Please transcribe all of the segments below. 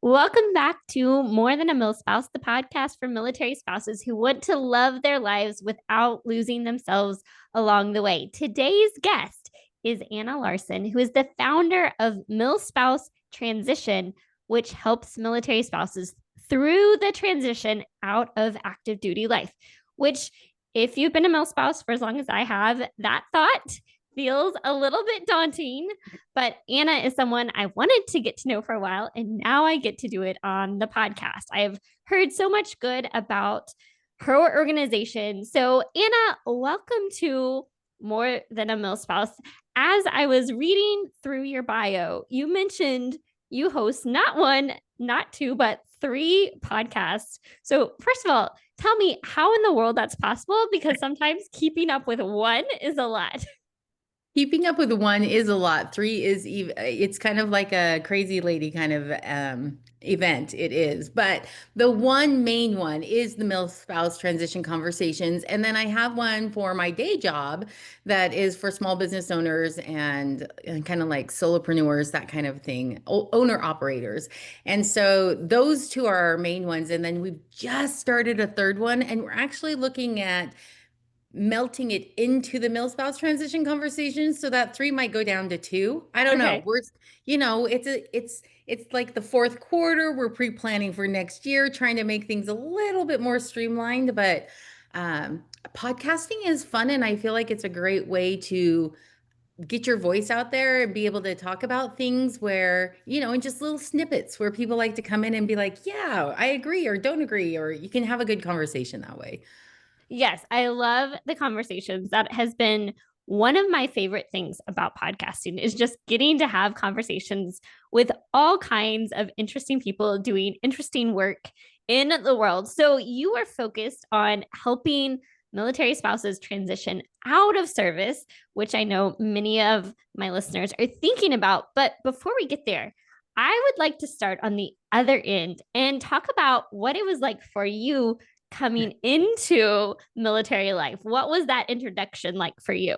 Welcome back to More Than a Milspouse, the podcast for military spouses who want to love their lives without losing themselves along the way. Today's guest is Anna Larson, who is the founder of Milspouse Transition, which helps military spouses through the transition out of active duty life, which if you've been a milspouse for as long as I have, that thought feels a little bit daunting, but Anna is someone I wanted to get to know for a while, and now I get to do it on the podcast. I have heard so much good about her organization. So, Anna, welcome to More Than a Milspouse. As I was reading through your bio, you mentioned you host not one, not two, but three podcasts. So, first of all, tell me how in the world that's possible, because sometimes keeping up with one is a lot. Keeping up with one is a lot. Three is even, it's kind of like a crazy lady kind of event. It is. But the one main one is the Milspouse Transition Conversations. And then I have one for my day job that is for small business owners and kind of like solopreneurs, that kind of thing, owner operators. And so those two are our main ones. And then we've just started a third one, and we're actually looking at melting it into the Milspouse Transition Conversation, so that three might go down to two. I don't know. Okay. It's like the fourth quarter. We're pre-planning for next year, trying to make things a little bit more streamlined. But podcasting is fun, and I feel like it's a great way to get your voice out there and be able to talk about things where, in just little snippets where people like to come in and be like, yeah, I agree or don't agree, or you can have a good conversation that way. Yes, I love the conversations. That has been one of my favorite things about podcasting is just getting to have conversations with all kinds of interesting people doing interesting work in the world. So you are focused on helping military spouses transition out of service, which I know many of my listeners are thinking about. But before we get there, I would like to start on the other end and talk about what it was like for you coming into military life. What was that introduction like for you?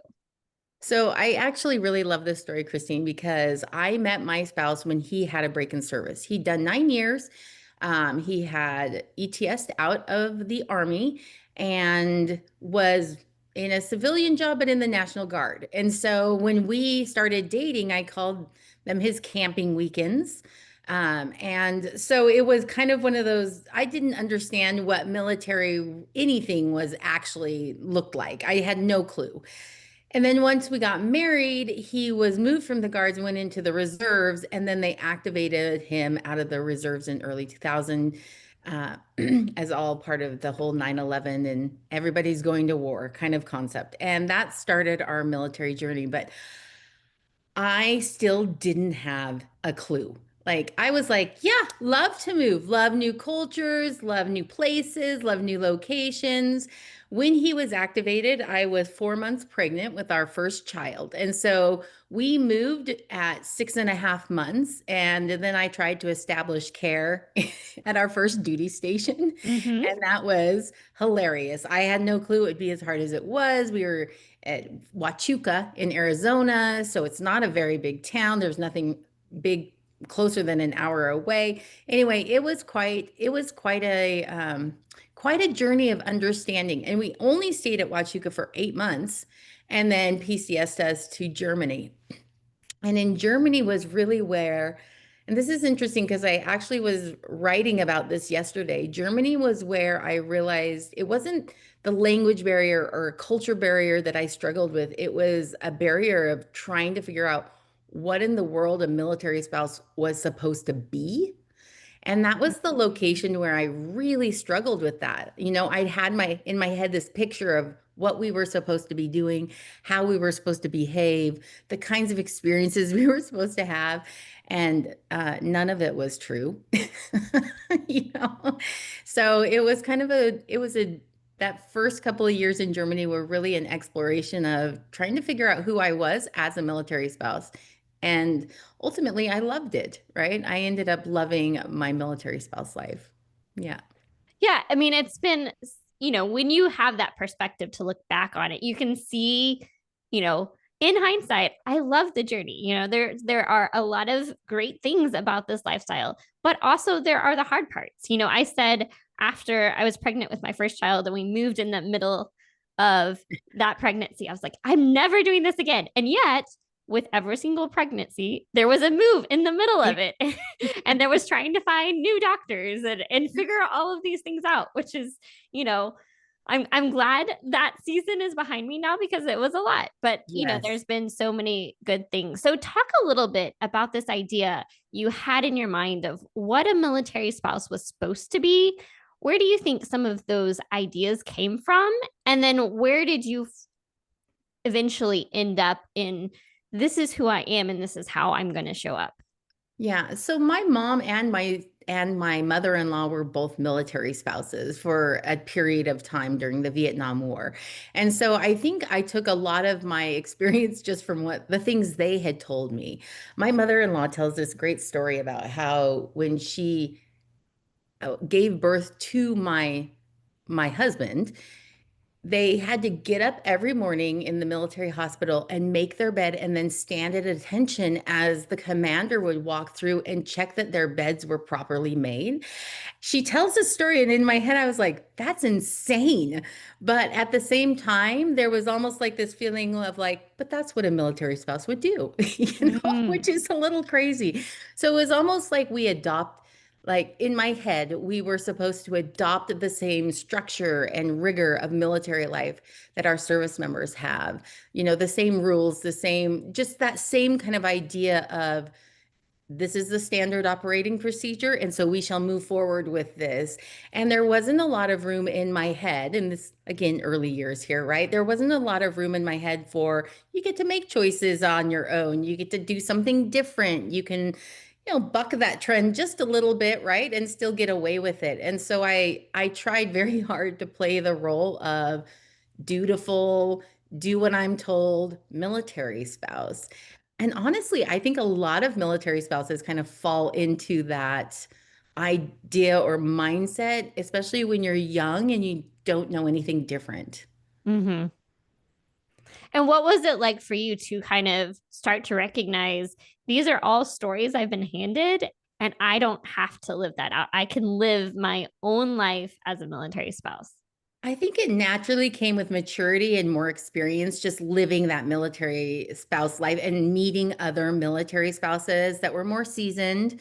So I actually really love this story, Christine, because I met my spouse when he had a break in service. He'd done 9 years. He had ETS out of the Army and was in a civilian job, but in the National Guard. And so when we started dating, I called them his camping weekends. And so it was kind of one of those, I didn't understand what military anything was actually looked like. I had no clue. And then once we got married, he was moved from the guards and went into the reserves. And then they activated him out of the reserves in early 2000 uh, as all part of the whole 9/11 and everybody's going to war kind of concept. And that started our military journey. But I still didn't have a clue. Like, I was like, yeah, love to move, love new cultures, love new places, love new locations. When he was activated, I was 4 months pregnant with our first child. And so we moved at 6.5 months. And then I tried to establish care at our first duty station. Mm-hmm. And that was hilarious. I had no clue it would be as hard as it was. We were at Huachuca in Arizona. So it's not a very big town. There's nothing big closer than an hour away. Anyway, quite a journey of understanding. And we only stayed at Huachuca for 8 months and then PCSed us to Germany. And in Germany was really where, and this is interesting because I actually was writing about this yesterday. Germany was where I realized it wasn't the language barrier or culture barrier that I struggled with. It was a barrier of trying to figure out what in the world a military spouse was supposed to be. And that was the location where I really struggled with that. I'd had in my head this picture of what we were supposed to be doing, how we were supposed to behave, the kinds of experiences we were supposed to have, and none of it was true. you know. So it was that first couple of years in Germany were really an exploration of trying to figure out who I was as a military spouse. And ultimately, I loved it, right? I ended up loving my military spouse life. Yeah. Yeah. I mean, it's been, when you have that perspective to look back on it, you can see, you know, in hindsight, I love the journey. There are a lot of great things about this lifestyle, but also there are the hard parts. I said after I was pregnant with my first child and we moved in the middle of that pregnancy, I was like, I'm never doing this again. And yet, with every single pregnancy, there was a move in the middle of it. And there was trying to find new doctors and figure all of these things out, which is, you know, I'm glad that season is behind me now because it was a lot. But there's Yes. been so many good things. So talk a little bit about this idea you had in your mind of what a military spouse was supposed to be. Where do you think some of those ideas came from? And then where did you eventually end up in this is who I am and this is how I'm going to show up? Yeah. So my mom and my mother-in-law were both military spouses for a period of time during the Vietnam War. And so I think I took a lot of my experience just from what the things they had told me. My mother-in-law tells this great story about how when she gave birth to my husband, they had to get up every morning in the military hospital and make their bed and then stand at attention as the commander would walk through and check that their beds were properly made. She tells this story, and in my head, I was like, that's insane. But at the same time, there was almost like this feeling of like, but that's what a military spouse would do, Mm. which is a little crazy. So it was almost like like in my head, we were supposed to adopt the same structure and rigor of military life that our service members have. The same rules, just that same kind of idea of this is the standard operating procedure, and so we shall move forward with this. And there wasn't a lot of room in my head, and this, again, early years here, right? There wasn't a lot of room in my head for you get to make choices on your own. You get to do something different. You can, buck that trend just a little bit, right? And still get away with it. And so I tried very hard to play the role of dutiful, do what I'm told, military spouse. And honestly, I think a lot of military spouses kind of fall into that idea or mindset, especially when you're young and you don't know anything different. Mm-hmm. And what was it like for you to kind of start to recognize these are all stories I've been handed and I don't have to live that out? I can live my own life as a military spouse. I think it naturally came with maturity and more experience, just living that military spouse life and meeting other military spouses that were more seasoned,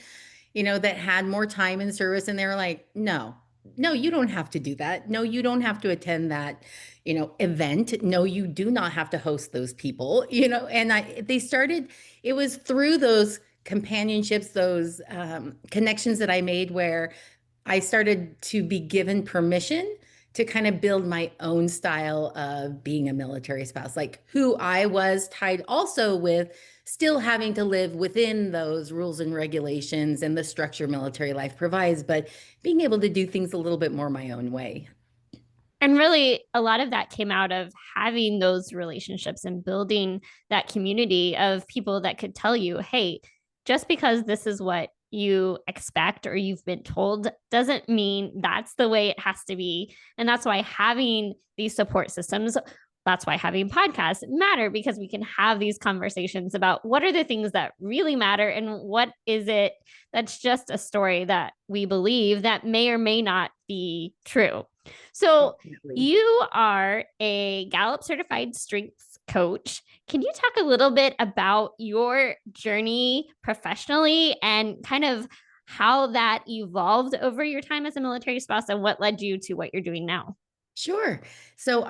that had more time in service. And they were like, no, no, you don't have to do that. No, you don't have to attend that, event. No, you do not have to host those people, and it was through those companionships, those connections that I made where I started to be given permission to kind of build my own style of being a military spouse, like who I was tied also with still having to live within those rules and regulations and the structure military life provides, but being able to do things a little bit more my own way. And really, a lot of that came out of having those relationships and building that community of people that could tell you, hey, just because this is what you expect or you've been told doesn't mean that's the way it has to be. And that's why having these support systems, that's why having podcasts matter because we can have these conversations about what are the things that really matter and what is it that's just a story that we believe that may or may not be true. So Definitely. you are a Gallup certified strengths coach. Can you talk a little bit about your journey professionally and kind of how that evolved over your time as a military spouse and what led you to what you're doing now? Sure. So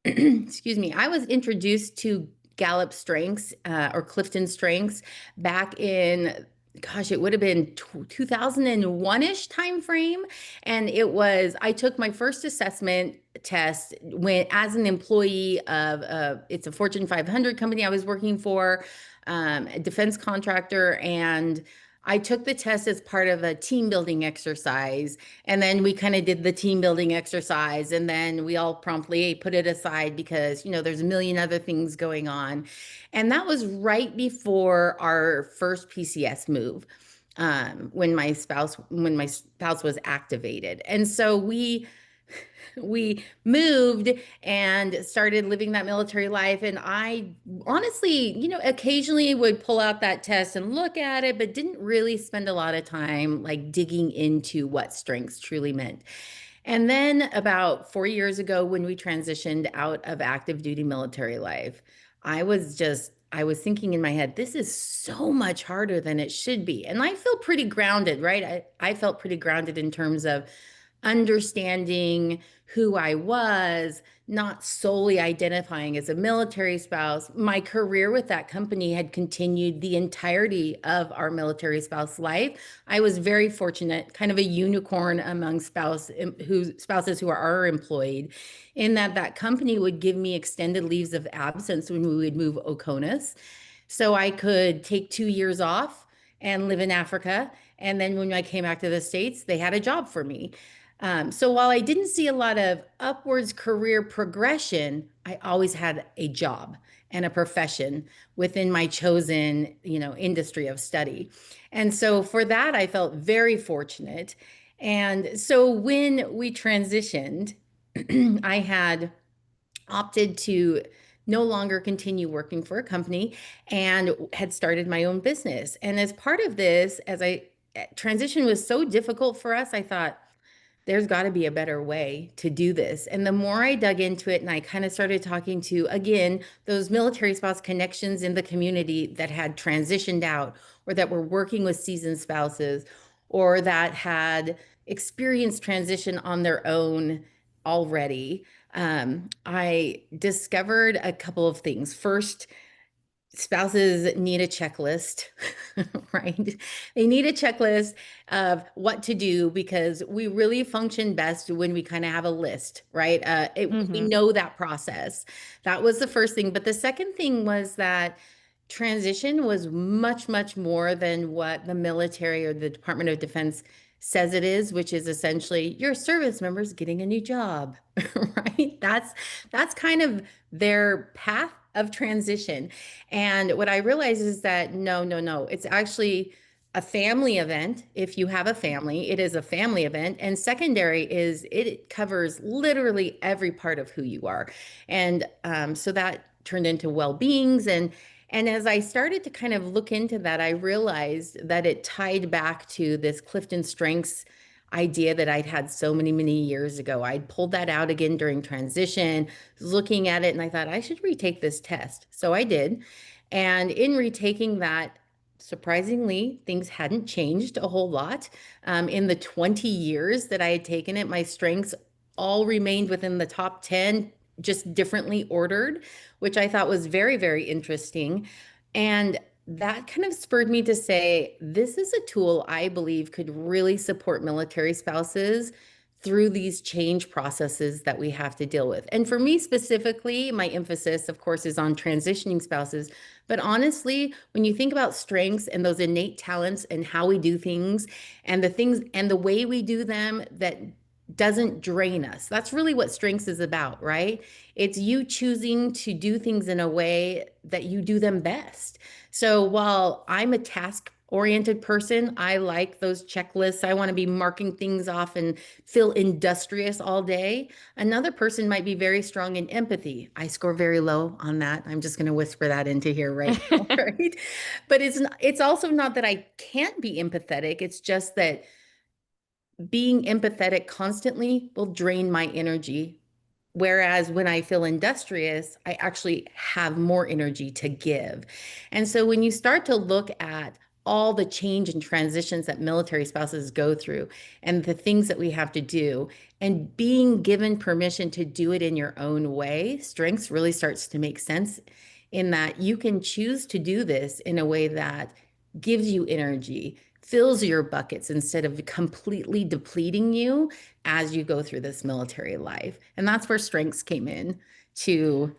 excuse me, I was introduced to Gallup Strengths or Clifton Strengths back in, gosh, it would have been 2001-ish time frame. And I took my first assessment test when, as an employee of, it's a Fortune 500 company I was working for, a defense contractor. And I took the test as part of a team building exercise. And then we kind of did the team building exercise. And then we all promptly put it aside because, there's a million other things going on. And that was right before our first PCS move. When my spouse was activated. And so we we moved and started living that military life. And I honestly, occasionally would pull out that test and look at it, but didn't really spend a lot of time like digging into what strengths truly meant. And then about 4 years ago, when we transitioned out of active duty military life, I was thinking in my head, this is so much harder than it should be. And I feel pretty grounded, right? I felt pretty grounded in terms of understanding who I was, not solely identifying as a military spouse. My career with that company had continued the entirety of our military spouse life. I was very fortunate, kind of a unicorn among spouses who are employed, in that that company would give me extended leaves of absence when we would move OCONUS. So I could take 2 years off and live in Africa. And then when I came back to the States, they had a job for me. So while I didn't see a lot of upwards career progression, I always had a job and a profession within my chosen, industry of study. And so for that, I felt very fortunate. And so when we transitioned, I had opted to no longer continue working for a company and had started my own business. And as part of this, as I transition was so difficult for us, I thought, there's got to be a better way to do this. And the more I dug into it and I kind of started talking to, again, those military spouse connections in the community that had transitioned out or that were working with seasoned spouses or that had experienced transition on their own already, I discovered a couple of things. First, spouses need a checklist, right? They need a checklist of what to do because we really function best when we kind of have a list, right? We Mm-hmm. know that process. That was the first thing. But the second thing was that transition was much, much more than what the military or the Department of Defense says it is, which is essentially your service members getting a new job, right? That's kind of their path of transition. And what I realized is that no, no, no, it's actually a family event. If you have a family, it is a family event. And secondary is it covers literally every part of who you are. And so that turned into well-beings. And as I started to kind of look into that, I realized that it tied back to this Clifton Strengths idea that I'd had so many, many years ago. I'd pulled that out again during transition, looking at it, and I thought I should retake this test. So I did. And in retaking that, surprisingly, things hadn't changed a whole lot. In the 20 years that I had taken it, my strengths all remained within the top 10, just differently ordered, which I thought was very, very interesting. And that kind of spurred me to say, this is a tool I believe could really support military spouses through these change processes that we have to deal with. And for me specifically, my emphasis, of course, is on transitioning spouses. But honestly, when you think about strengths and those innate talents and how we do things and the way we do them that doesn't drain us. That's really what strengths is about, right? It's you choosing to do things in a way that you do them best. So while I'm a task oriented person, I like those checklists. I want to be marking things off and feel industrious all day. Another person might be very strong in empathy. I score very low on that. I'm just going to whisper that into here right now, right? But it's also not that I can't be empathetic. It's just that being empathetic constantly will drain my energy. Whereas when I feel industrious, I actually have more energy to give. And so when you start to look at all the change and transitions that military spouses go through and the things that we have to do, and being given permission to do it in your own way, strengths really starts to make sense in that you can choose to do this in a way that gives you energy, fills your buckets instead of completely depleting you as you go through this military life. And that's where strengths came in to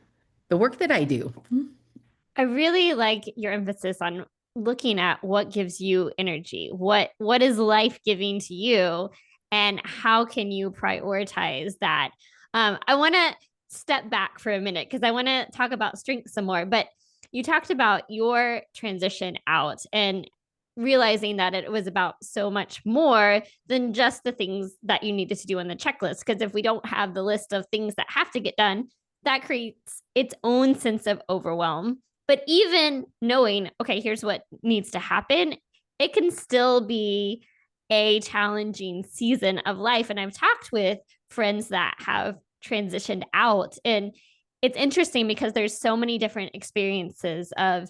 the work that I do. I really like your emphasis on looking at what gives you energy. What is life giving to you and how can you prioritize that? I want to step back for a minute because I want to talk about strengths some more, but you talked about your transition out and realizing that it was about so much more than just the things that you needed to do on the checklist. Because if we don't have the list of things that have to get done, that creates its own sense of overwhelm. But even knowing, okay, here's what needs to happen, it can still be a challenging season of life. And I've talked with friends that have transitioned out, and it's interesting because there's so many different experiences of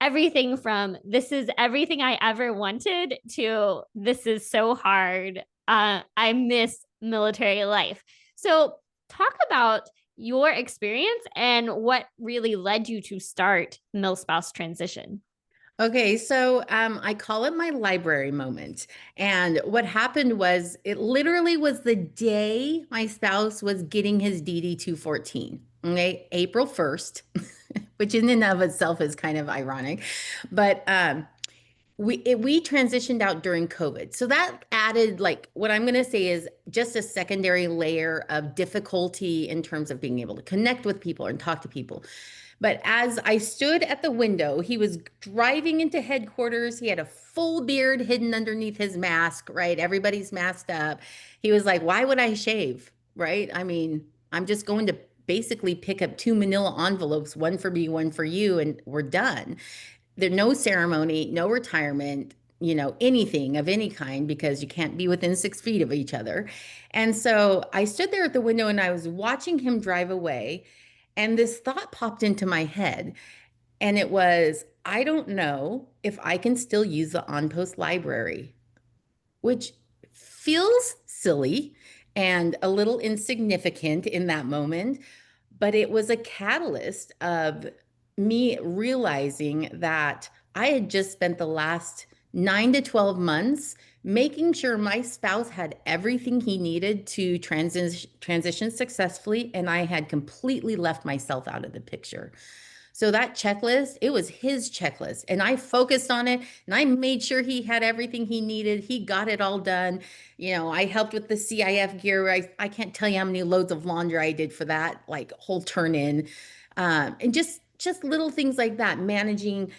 everything from this is everything I ever wanted to this is so hard. I miss military life. So, talk about your experience and what really led you to start Milspouse Transition. Okay, so I call it my library moment. And what happened was it literally was the day my spouse was getting his DD 214, okay, April 1st, which in and of itself is kind of ironic. But we transitioned out during COVID. So that added, like, what I'm going to say is just a secondary layer of difficulty in terms of being able to connect with people and talk to people. But as I stood at the window, he was driving into headquarters. He had a full beard hidden underneath his mask, right? Everybody's masked up. He was like, why would I shave? Right? I mean, I'm just going to basically pick up two manila envelopes, one for me, one for you, and we're done. There's no ceremony, no retirement, anything of any kind, because you can't be within 6 feet of each other. And so I stood there at the window and I was watching him drive away. And this thought popped into my head. And it was, I don't know if I can still use the on post library, which feels silly and a little insignificant in that moment. But it was a catalyst of me realizing that I had just spent the last 9 to 12 months making sure my spouse had everything he needed to transition successfully, and I had completely left myself out of the picture. So that checklist, it was his checklist, and I focused on it and I made sure he had everything he needed. He got it all done. I helped with the CIF gear. I can't tell you how many loads of laundry I did for that, like whole turn in. And just little things like that, managing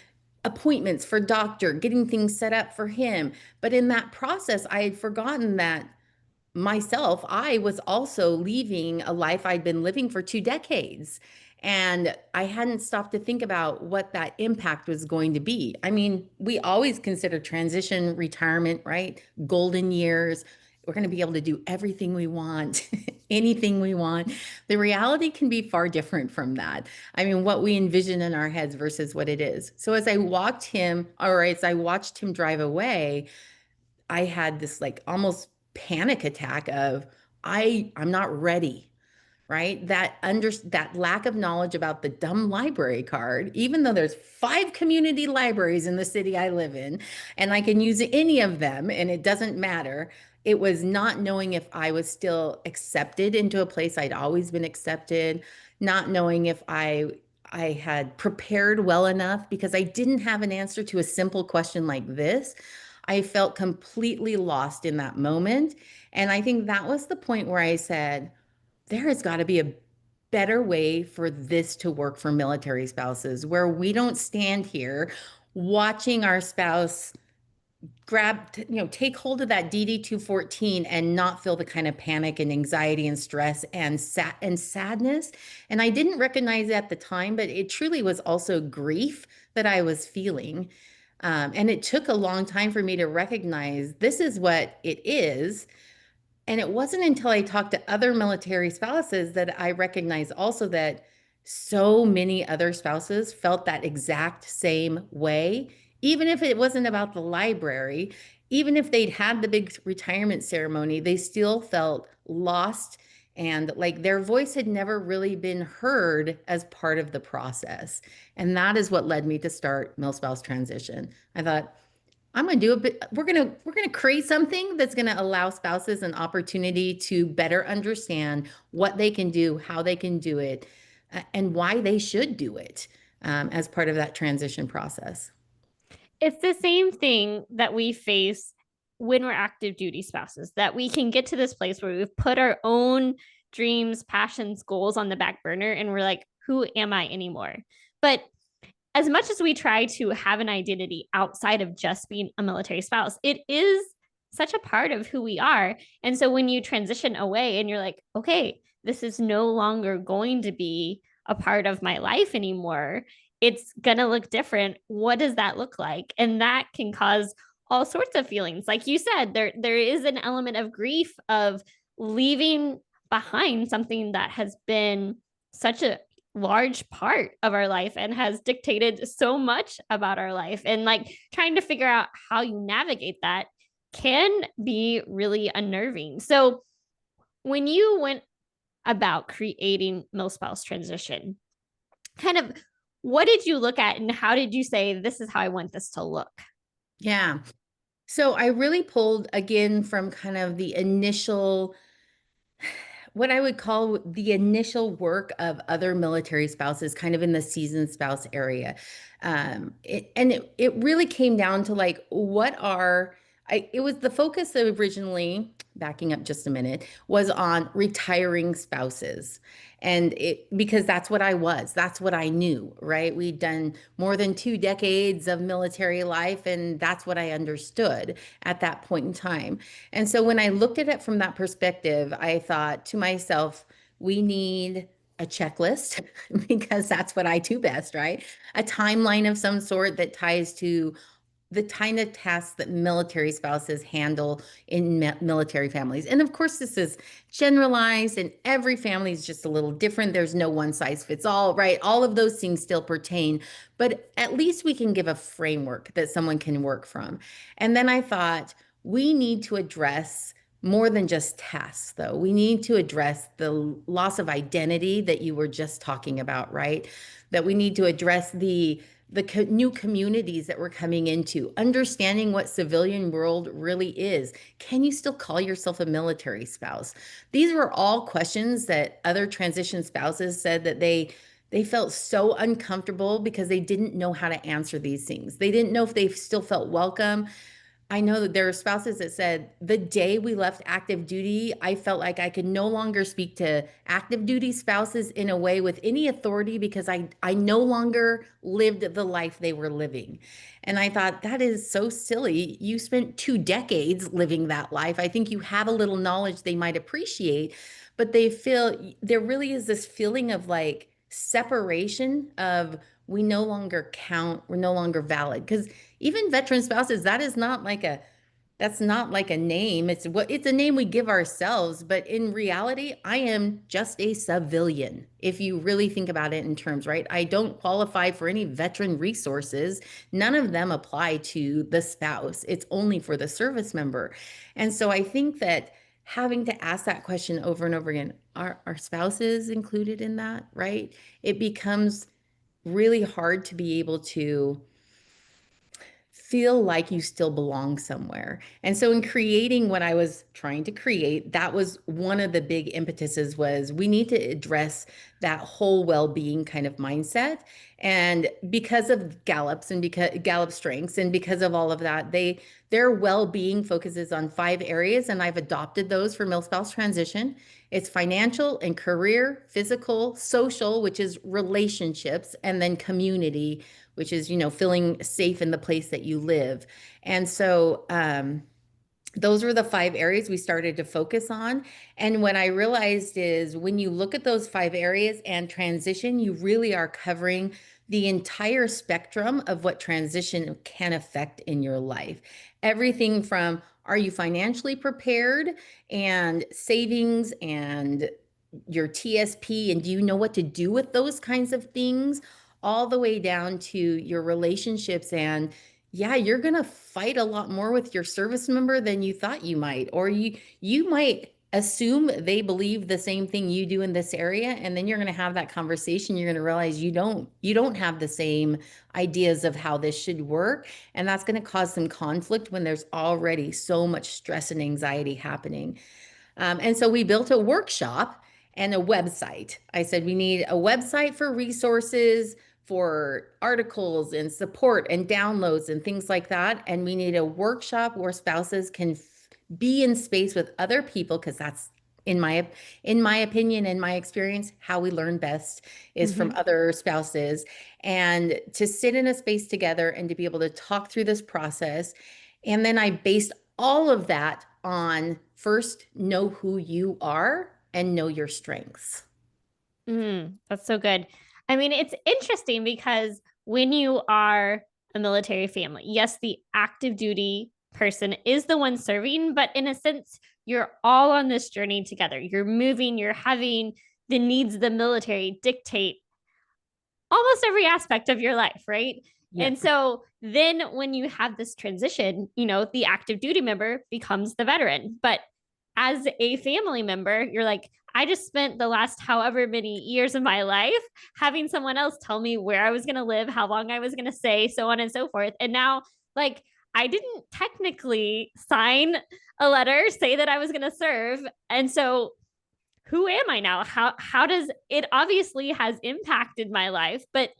appointments for doctor, getting things set up for him. But in that process, I had forgotten that myself, I was also leaving a life I'd been living for 2 decades. And I hadn't stopped to think about what that impact was going to be. I mean, we always consider transition, retirement, right? Golden years. We're going to be able to do everything we want, anything we want. The reality can be far different from that. I mean, what we envision in our heads versus what it is. So as I watched him drive away, I had this like almost panic attack of I'm not ready, right? That lack of knowledge about the dumb library card, even though there's 5 community libraries in the city I live in, and I can use any of them and it doesn't matter. It was not knowing if I was still accepted into a place I'd always been accepted, not knowing if I had prepared well enough, because I didn't have an answer to a simple question like this. I felt completely lost in that moment. And I think that was the point where I said, there has got to be a better way for this to work for military spouses, where we don't stand here watching our spouse take hold of that DD 214 and not feel the kind of panic and anxiety and stress and sadness. And I didn't recognize it at the time, but it truly was also grief that I was feeling. And it took a long time for me to recognize this is what it is. And it wasn't until I talked to other military spouses that I recognized also that so many other spouses felt that exact same way, even if it wasn't about the library, even if they'd had the big retirement ceremony, they still felt lost and like their voice had never really been heard as part of the process. And that is what led me to start Milspouse Transition. I thought, I'm going to do a bit. We're going to create something that's going to allow spouses an opportunity to better understand what they can do, how they can do it, and why they should do it as part of that transition process. It's the same thing that we face when we're active duty spouses, that we can get to this place where we've put our own dreams, passions, goals on the back burner, and we're like, who am I anymore? But as much as we try to have an identity outside of just being a military spouse, it is such a part of who we are. And so when you transition away and you're like, okay, this is no longer going to be a part of my life anymore, it's going to look different. What does that look like? And that can cause all sorts of feelings. Like you said, there is an element of grief of leaving behind something that has been such a large part of our life and has dictated so much about our life. And like trying to figure out how you navigate that can be really unnerving. So when you went about creating Milspouse Transition, kind of what did you look at and how did you say, this is how I want this to look? Yeah. So I really pulled again from kind of the initial, what I would call the initial work of other military spouses, kind of in the seasoned spouse area. It really came down to like, it was the focus of originally, backing up just a minute, was on retiring spouses. Because that's what I was, that's what I knew, right? We'd done more than 2 decades of military life, and that's what I understood at that point in time. And so when I looked at it from that perspective, I thought to myself, we need a checklist because that's what I do best, right? A timeline of some sort that ties to the kind of tasks that military spouses handle in military families. And of course, this is generalized, and every family is just a little different. There's no one size fits all, right? All of those things still pertain, but at least we can give a framework that someone can work from. And then I thought, we need to address more than just tasks, though. We need to address the loss of identity that you were just talking about, right? That we need to address the new communities that we're coming into, understanding what civilian world really is. Can you still call yourself a military spouse? These were all questions that other transition spouses said that they felt so uncomfortable because they didn't know how to answer these things. They didn't know if they still felt welcome. I know that there are spouses that said the day we left active duty, I felt like I could no longer speak to active duty spouses in a way with any authority because I no longer lived the life they were living. And I thought that is so silly. You spent 2 decades living that life. I think you have a little knowledge they might appreciate, but they feel there really is this feeling of like separation of we no longer count, we're no longer valid. Because even veteran spouses, that's not like a name. It's a name we give ourselves, but in reality, I am just a civilian. If you really think about it in terms, right? I don't qualify for any veteran resources. None of them apply to the spouse. It's only for the service member. And so I think that having to ask that question over and over again, are spouses included in that, right? It becomes really hard to be able to feel like you still belong somewhere. And so in creating what I was trying to create, that was one of the big impetuses was we need to address that whole well-being kind of mindset. And because of Gallup's and because Gallup strengths and because of all of that, their well-being focuses on 5 areas, and I've adopted those for Milspouse Transition. It's financial and career, physical, social, which is relationships, and then community, which is, feeling safe in the place that you live. And so those were the 5 areas we started to focus on. And what I realized is when you look at those 5 areas and transition, you really are covering the entire spectrum of what transition can affect in your life. Everything from, are you financially prepared, and savings, and your TSP, and do you know what to do with those kinds of things, all the way down to your relationships. And yeah, you're going to fight a lot more with your service member than you thought you might, or you might assume they believe the same thing you do in this area, and then you're going to have that conversation. You're going to realize you don't have the same ideas of how this should work, and that's going to cause some conflict when there's already so much stress and anxiety happening. And so we built a workshop and a website. I said we need a website for resources, for articles and support and downloads and things like that. And we need a workshop where spouses can be in space with other people, because in my opinion, in my experience, how we learn best is from Mhm. other spouses. And to sit in a space together and to be able to talk through this process. And then I based all of that on first, know who you are and know your strengths. That's so good. I mean, it's interesting because when you are a military family, yes, the active duty person is the one serving, but in a sense, you're all on this journey together. You're moving, you're having the needs of the military dictate almost every aspect of your life, right? Yeah. And so then when you have this transition, the active duty member becomes the veteran. But as a family member, you're like, I just spent the last however many years of my life having someone else tell me where I was going to live, how long I was going to stay, so on and so forth. And now, like, I didn't technically sign a letter say that I was going to serve. And so who am I now? How does it obviously has impacted my life, but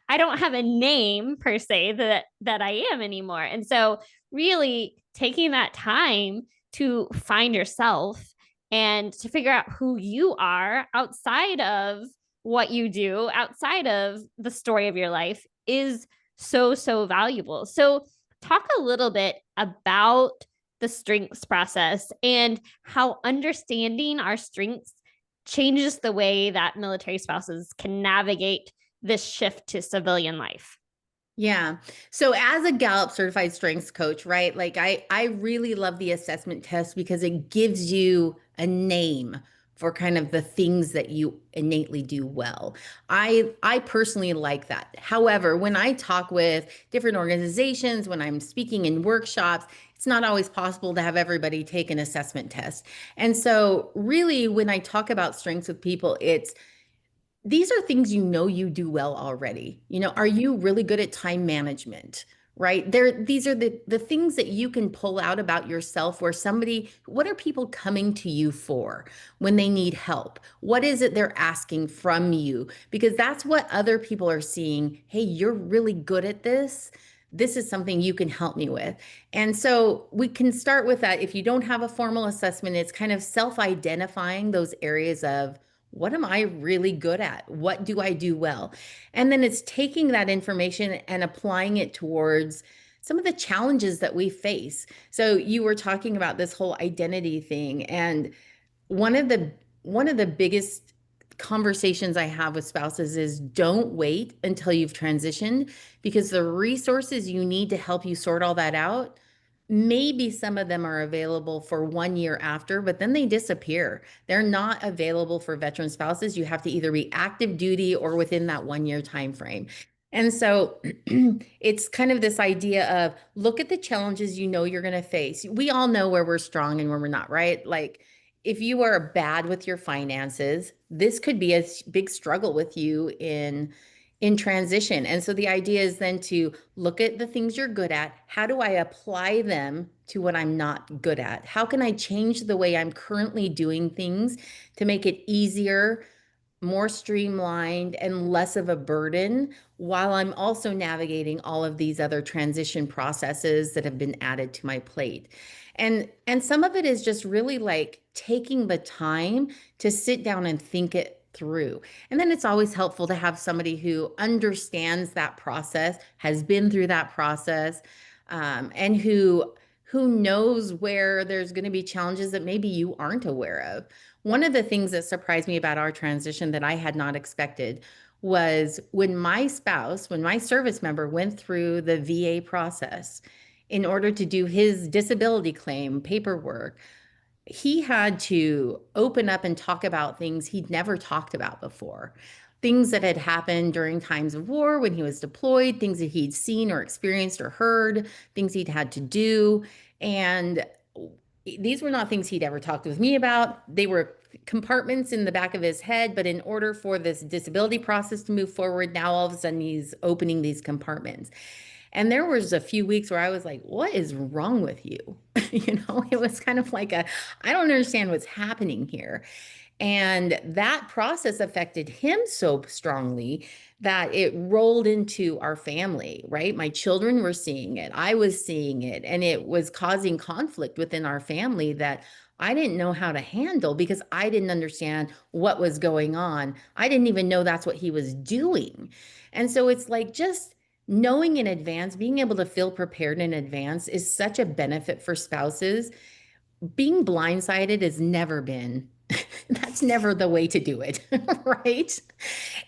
I don't have a name per se that I am anymore. And so really taking that time to find yourself and to figure out who you are outside of what you do, outside of the story of your life is so valuable. So talk a little bit about the strengths process and how understanding our strengths changes the way that military spouses can navigate this shift to civilian life. Yeah. So as a Gallup certified strengths coach, right? Like I really love the assessment test because it gives you a name for kind of the things that you innately do well. I personally like that. However, when I talk with different organizations, when I'm speaking in workshops, it's not always possible to have everybody take an assessment test. And so really when I talk about strengths with people, it's these are things you do well already. Are you really good at time management? Right? These are the things that you can pull out about yourself where what are people coming to you for when they need help? What is it they're asking from you? Because that's what other people are seeing. Hey, you're really good at this. This is something you can help me with. And so we can start with that. If you don't have a formal assessment, it's kind of self-identifying those areas of what am I really good at? What do I do well? And then it's taking that information and applying it towards some of the challenges that we face. So you were talking about this whole identity thing, and one of the one of the biggest conversations I have with spouses is don't wait until you've transitioned because the resources you need to help you sort all that out, maybe some of them are available for 1 year after, but then they disappear. They're not available for veteran spouses. You have to either be active duty or within that 1 year time frame. And so it's kind of this idea of look at the challenges you're going to face. We all know where we're strong and where we're not, right? Like if you are bad with your finances, this could be a big struggle with you in transition. And so the idea is then to look at the things you're good at. How do I apply them to what I'm not good at? How can I change the way I'm currently doing things to make it easier, more streamlined, and less of a burden while I'm also navigating all of these other transition processes that have been added to my plate. And some of it is just really like taking the time to sit down and think it through. And then it's always helpful to have somebody who understands that process, has been through that process, and who knows where there's going to be challenges that maybe you aren't aware of. One of the things that surprised me about our transition that I had not expected was when my service member went through the VA process in order to do his disability claim paperwork, he had to open up and talk about things he'd never talked about before. Things that had happened during times of war when he was deployed, things that he'd seen or experienced or heard, things he'd had to do. And these were not things he'd ever talked with me about. They were compartments in the back of his head, but in order for this disability process to move forward, now all of a sudden he's opening these compartments. And there was a few weeks where I was like, what is wrong with you? It was kind of like I don't understand what's happening here. And that process affected him so strongly that it rolled into our family, right? My children were seeing it, I was seeing it, and it was causing conflict within our family that I didn't know how to handle because I didn't understand what was going on. I didn't even know that's what he was doing. And so it's like just knowing in advance, being able to feel prepared in advance is such a benefit for spouses. Being blindsided has never been, that's never the way to do it, right?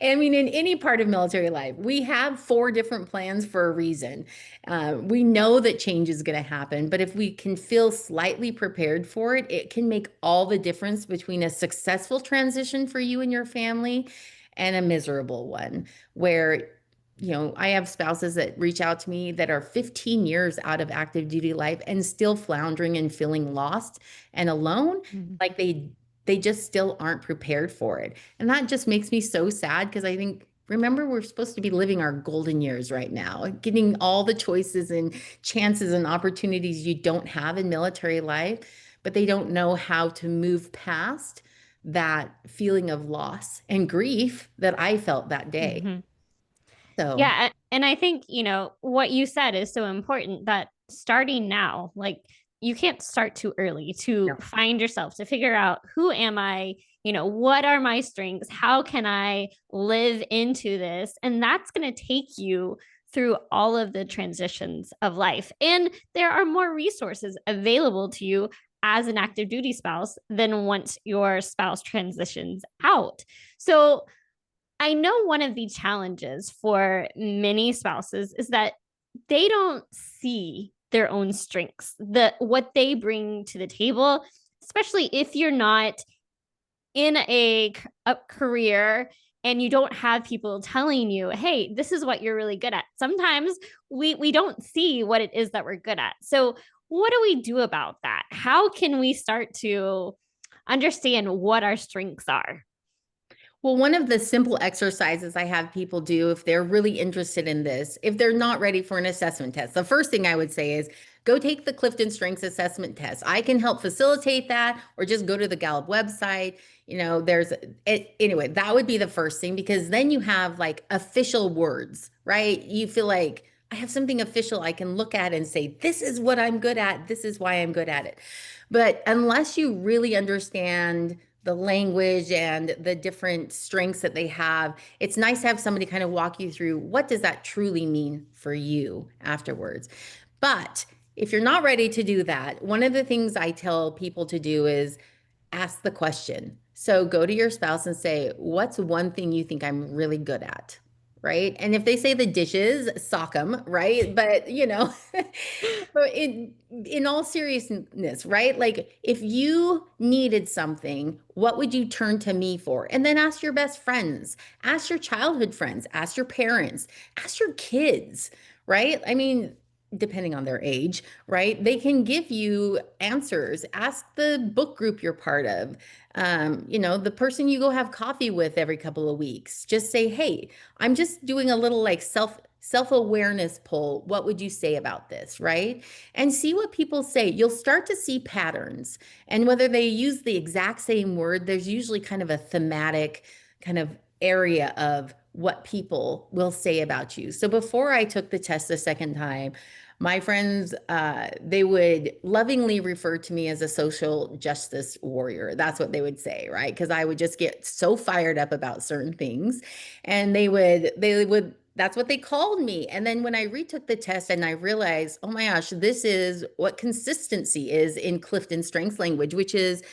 I mean, in any part of military life, we have four different plans for a reason. We know that change is going to happen, but if we can feel slightly prepared for it, it can make all the difference between a successful transition for you and your family and a miserable one where I have spouses that reach out to me that are 15 years out of active duty life and still floundering and feeling lost and alone, Mhm. like they just still aren't prepared for it. And that just makes me so sad because I think, remember, we're supposed to be living our golden years right now, getting all the choices and chances and opportunities you don't have in military life, but they don't know how to move past that feeling of loss and grief that I felt that day. Mhm. So, Yeah, and I think, what you said is so important that starting now, like you can't start too early to no. find yourself, to figure out who am I, what are my strengths? How can I live into this? And that's going to take you through all of the transitions of life. And there are more resources available to you as an active duty spouse than once your spouse transitions out. So, I know one of the challenges for many spouses is that they don't see their own strengths, what they bring to the table, especially if you're not in a career and you don't have people telling you, "Hey, this is what you're really good at." Sometimes we don't see what it is that we're good at. So, what do we do about that? How can we start to understand what our strengths are? Well, one of the simple exercises I have people do if they're really interested in this, if they're not ready for an assessment test, the first thing I would say is go take the Clifton Strengths Assessment Test. I can help facilitate that, or just go to the Gallup website. Anyway, that would be the first thing because then you have like official words, right? You feel like I have something official I can look at and say, this is what I'm good at. This is why I'm good at it. But unless you really understand the language and the different strengths that they have, it's nice to have somebody kind of walk you through what does that truly mean for you afterwards. But if you're not ready to do that, one of the things I tell people to do is ask the question. So go to your spouse and say, what's one thing you think I'm really good at? Right. And if they say the dishes, sock them, right? But but in all seriousness, right? Like if you needed something, what would you turn to me for? And then ask your best friends, ask your childhood friends, ask your parents, ask your kids, right? I mean, depending on their age, right? They can give you answers. Ask the book group you're part of. The person you go have coffee with every couple of weeks. Just say, "Hey, I'm just doing a little like self-awareness poll. What would you say about this?" Right? And see what people say. You'll start to see patterns. And whether they use the exact same word, there's usually kind of a thematic kind of area of what people will say about you. So before I took the test the second time, my friends, they would lovingly refer to me as a social justice warrior. That's what they would say, right? Because I would just get so fired up about certain things. And that's what they called me. And then when I retook the test and I realized, oh my gosh, this is what consistency is in Clifton Strengths language, which is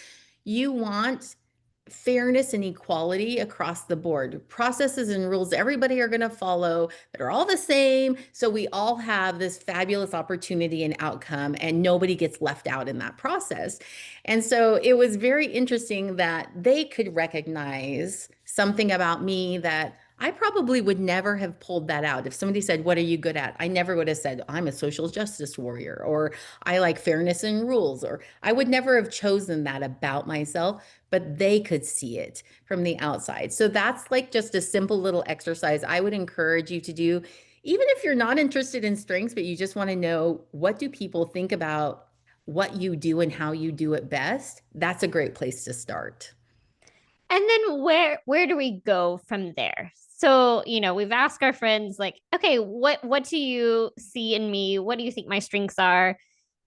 you want fairness and equality across the board. Processes and rules everybody are going to follow that are all the same. So we all have this fabulous opportunity and outcome, and nobody gets left out in that process. And so it was very interesting that they could recognize something about me that I probably would never have pulled that out. If somebody said, "What are you good at?" I never would have said, "I'm a social justice warrior," or "I like fairness and rules," or I would never have chosen that about myself, but they could see it from the outside. So that's like just a simple little exercise I would encourage you to do. Even if you're not interested in strengths, but you just want to know what do people think about what you do and how you do it best, that's a great place to start. And then where do we go from there? So, we've asked our friends like, okay, what do you see in me? What do you think my strengths are?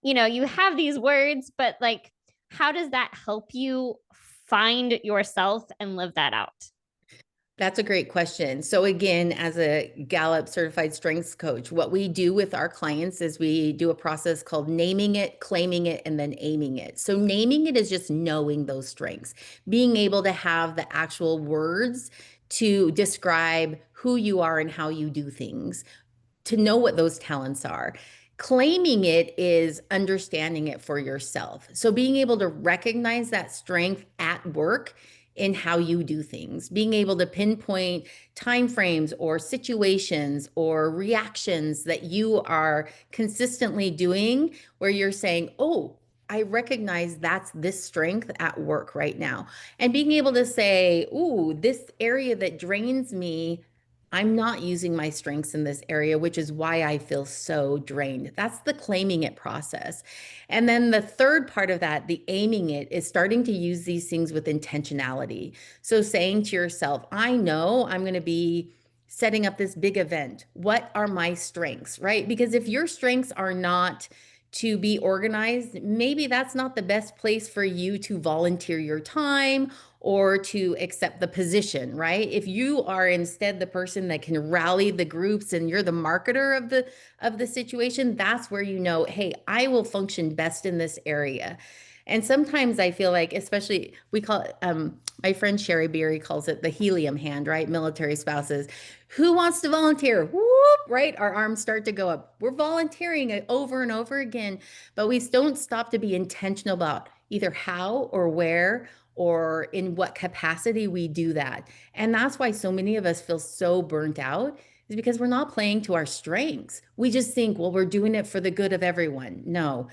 You have these words, but like how does that help you find yourself and live that out? That's a great question. So again, as a Gallup certified strengths coach, what we do with our clients is we do a process called naming it, claiming it, and then aiming it. So naming it is just knowing those strengths, being able to have the actual words to describe who you are and how you do things, to know what those talents are. Claiming it is understanding it for yourself. So being able to recognize that strength at work in how you do things, being able to pinpoint timeframes or situations or reactions that you are consistently doing where you're saying, "Oh, I recognize that's this strength at work right now." And being able to say, "Ooh, this area that drains me, I'm not using my strengths in this area, which is why I feel so drained." That's the claiming it process. And then the third part of that, the aiming it, is starting to use these things with intentionality. So saying to yourself, I know I'm going to be setting up this big event. What are my strengths, right? Because if your strengths are not to be organized, maybe that's not the best place for you to volunteer your time or to accept the position, right? If you are instead the person that can rally the groups and you're the marketer of the situation, that's where you know, hey, I will function best in this area. And sometimes I feel like, especially we call it, my friend Sherry Beery calls it the helium hand, right? Military spouses. Who wants to volunteer? Whoop, right? Our arms start to go up. We're volunteering it over and over again, but we don't stop to be intentional about either how or where or in what capacity we do that. And that's why so many of us feel so burnt out, is because we're not playing to our strengths. We just think, well, we're doing it for the good of everyone. No,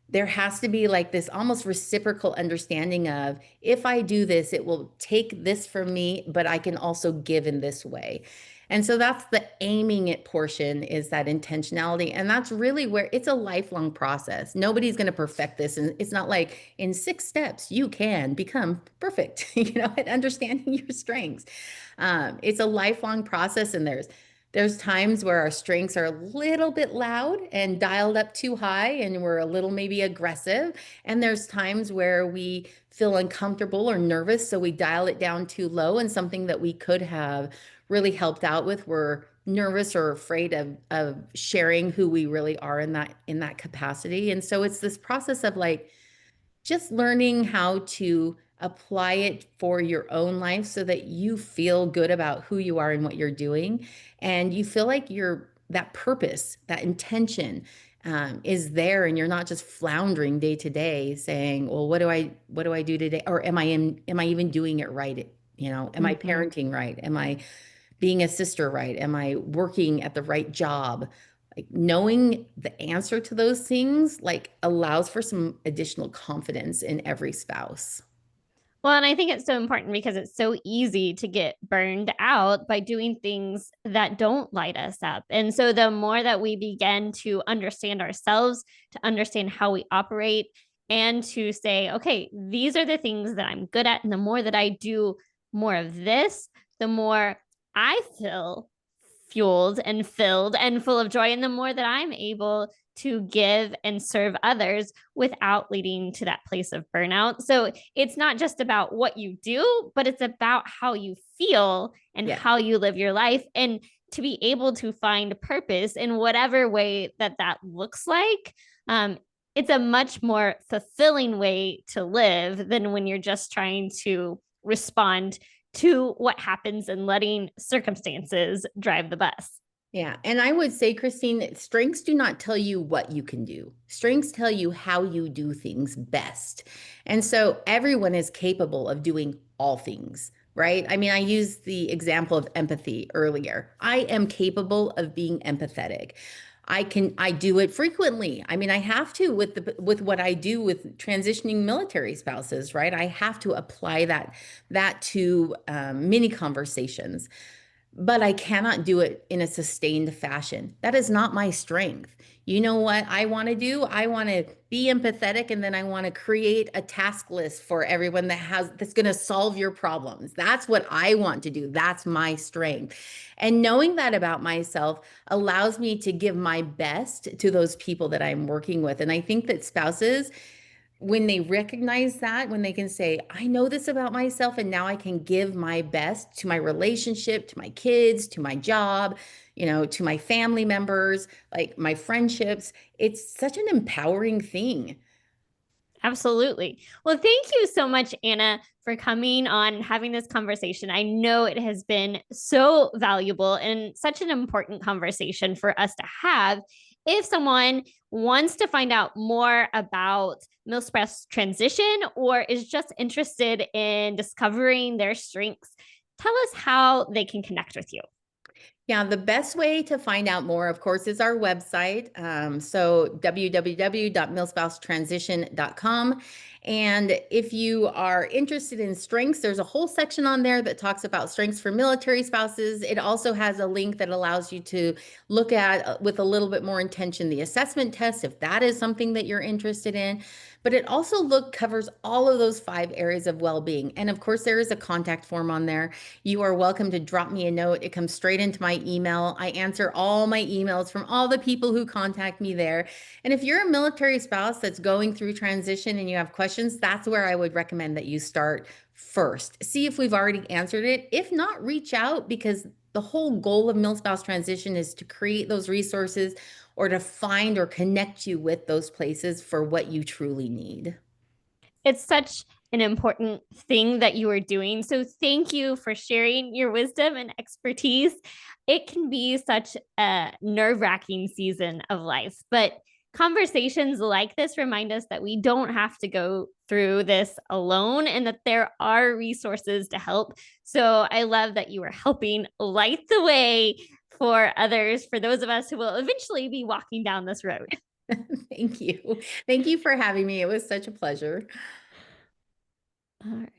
there has to be like this almost reciprocal understanding of, if I do this, it will take this from me, but I can also give in this way. And so that's the aiming it portion, is that intentionality. And that's really where it's a lifelong process. Nobody's going to perfect this. And it's not like in 6 steps, you can become perfect, at understanding your strengths. It's a lifelong process. And there's times where our strengths are a little bit loud and dialed up too high and we're a little maybe aggressive. And there's times where we feel uncomfortable or nervous, so we dial it down too low. And something that we could have really helped out with, we're nervous or afraid of sharing who we really are in that capacity. And so it's this process of like just learning how to apply it for your own life so that you feel good about who you are and what you're doing. And you feel like that purpose, that intention is there, and you're not just floundering day to day saying, well, what do I do today? Or am I even doing it right? Am I Mhm. parenting right? Am I being a sister right? Am I working at the right job? Like knowing the answer to those things like allows for some additional confidence in every spouse. Well, and I think it's so important because it's so easy to get burned out by doing things that don't light us up. And so the more that we begin to understand ourselves, to understand how we operate, and to say, okay, these are the things that I'm good at. And the more that I do more of this, the more I feel fueled and filled and full of joy. And the more that I'm able to give and serve others without leading to that place of burnout. So it's not just about what you do, but it's about how you feel and Yeah. how you live your life, and to be able to find purpose in whatever way that looks like. Um, it's a much more fulfilling way to live than when you're just trying to respond to what happens and letting circumstances drive the bus. Yeah. And I would say, Christine, that strengths do not tell you what you can do. Strengths tell you how you do things best. And so everyone is capable of doing all things, right? I mean, I used the example of empathy earlier. I am capable of being empathetic. I do it frequently. I mean, I have to with what I do with transitioning military spouses, right? I have to apply that to many conversations. but I cannot do it in a sustained fashion. That is not my strength. You know what I want to do? I want to be empathetic, and then I want to create a task list for everyone that's going to solve your problems. That's what I want to do. That's my strength. And knowing that about myself allows me to give my best to those people that I'm working with. And I think that spouses, when they recognize that, when they can say, I know this about myself, and now I can give my best to my relationship, to my kids, to my job, to my family members, like my friendships, it's such an empowering thing. Absolutely. Well, thank you so much, Anna, for coming on and having this conversation. I know it has been so valuable and such an important conversation for us to have. If someone wants to find out more about Milspouse Transition or is just interested in discovering their strengths, tell us how they can connect with you. Yeah, the best way to find out more, of course, is our website. So www.milspouse-transition.com. And if you are interested in strengths, there's a whole section on there that talks about strengths for military spouses. It also has a link that allows you to look at, with a little bit more intention, the assessment test, if that is something that you're interested in. But it also covers all of those 5 areas of well-being. And of course, there is a contact form on there. You are welcome to drop me a note. It comes straight into my email. I answer all my emails from all the people who contact me there. And if you're a military spouse that's going through transition and you have questions, that's where I would recommend that you start first. See if we've already answered it. If not, reach out, because the whole goal of Milspouse Transition is to create those resources or to find or connect you with those places for what you truly need. It's such an important thing that you are doing. So thank you for sharing your wisdom and expertise. It can be such a nerve-wracking season of life, but conversations like this remind us that we don't have to go through this alone and that there are resources to help. So I love that you are helping light the way for others, for those of us who will eventually be walking down this road. Thank you. Thank you for having me. It was such a pleasure. All right.